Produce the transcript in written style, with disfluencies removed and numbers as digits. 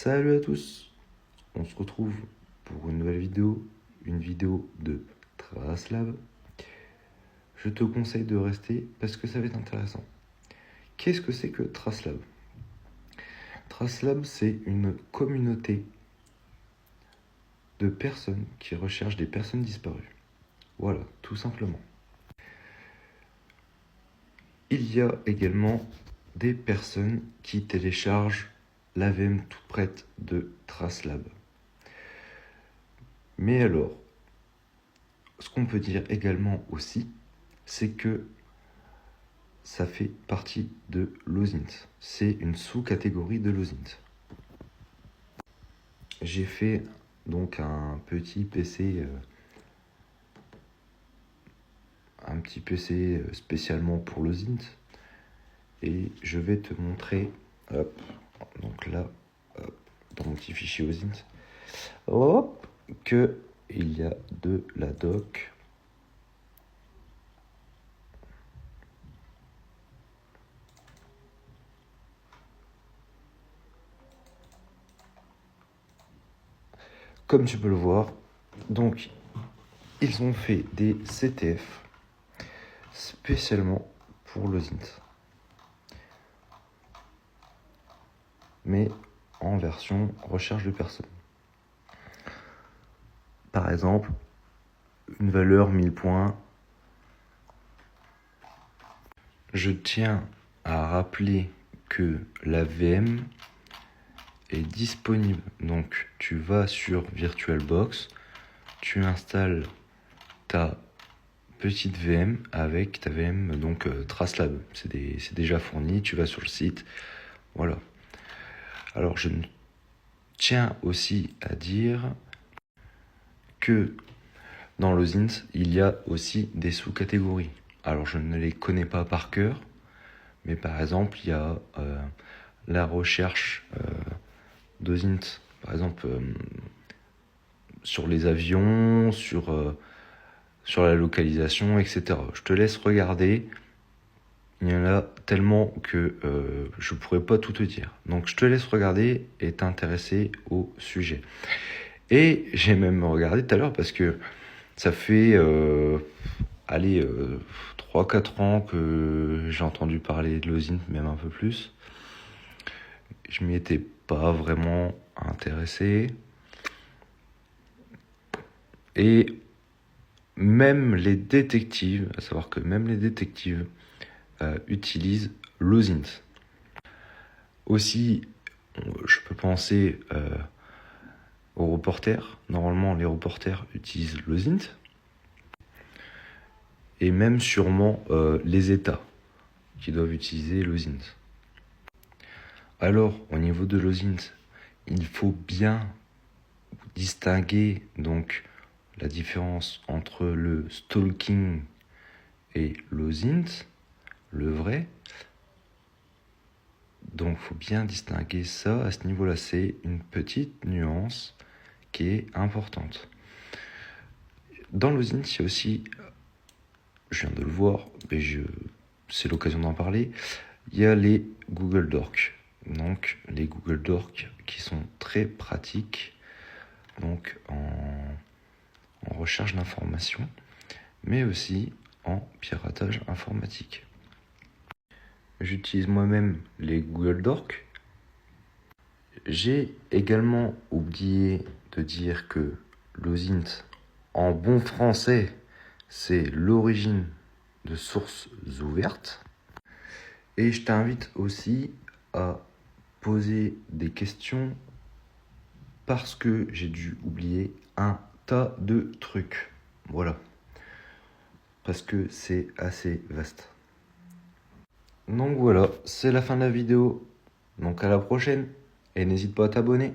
Salut à tous, on se retrouve pour une nouvelle vidéo, une vidéo de TraceLab. Je te conseille de rester parce que ça va être intéressant. Qu'est-ce que c'est que TraceLab? TraceLab, c'est une communauté de personnes qui recherchent des personnes disparues. Voilà, tout simplement. Il y a également des personnes qui téléchargent l'AVM toute prête de TraceLab. Mais alors, ce qu'on peut dire également aussi, c'est que ça fait partie de l'OSINT. C'est une sous-catégorie de l'OSINT. J'ai fait donc un petit PC spécialement pour l'OSINT et je vais te montrer, hop, donc là, hop, dans mon petit fichier OSINT, hop, que il y a de la doc. Comme tu peux le voir, donc ils ont fait des CTF spécialement pour l'OSINT, mais en version recherche de personnes. Par exemple, une valeur 1000 points. Je tiens à rappeler que la VM est disponible. Donc tu vas sur VirtualBox, tu installes ta petite VM avec ta VM donc TraceLab. C'est déjà fourni, tu vas sur le site. Voilà. Alors je tiens aussi à dire que dans l'OSINT, il y a aussi des sous-catégories. Alors je ne les connais pas par cœur, mais par exemple, il y a la recherche d'OSINT, par exemple, sur les avions, sur la localisation, etc. Je te laisse regarder. Il y en a tellement que je ne pourrais pas tout te dire. Donc je te laisse regarder et t'intéresser au sujet. Et j'ai même regardé tout à l'heure parce que ça fait 3-4 ans que j'ai entendu parler de l'OSINT, même un peu plus. Je m'y étais pas vraiment intéressé. Et même les détectives, à savoir que même les détectives utilisent l'OSINT. Aussi, je peux penser aux reporters. Normalement, les reporters utilisent l'OSINT. Et même sûrement les États qui doivent utiliser l'OSINT. Alors, au niveau de l'OSINT, il faut bien distinguer donc la différence entre le stalking et l'OSINT, le vrai. Donc, il faut bien distinguer ça à ce niveau-là. C'est une petite nuance qui est importante. Dans l'OSINT, il y a aussi, je viens de le voir, mais c'est l'occasion d'en parler, il y a les Google Docs. Donc, les Google Docs qui sont très pratiques donc en recherche d'informations, mais aussi en piratage informatique. J'utilise moi-même les Google Docs. J'ai également oublié de dire que l'OSINT, en bon français, c'est l'origine de sources ouvertes. Et je t'invite aussi à poser des questions parce que j'ai dû oublier un tas de trucs. Voilà. Parce que c'est assez vaste. Donc voilà, c'est la fin de la vidéo. Donc à la prochaine. Et n'hésite pas à t'abonner.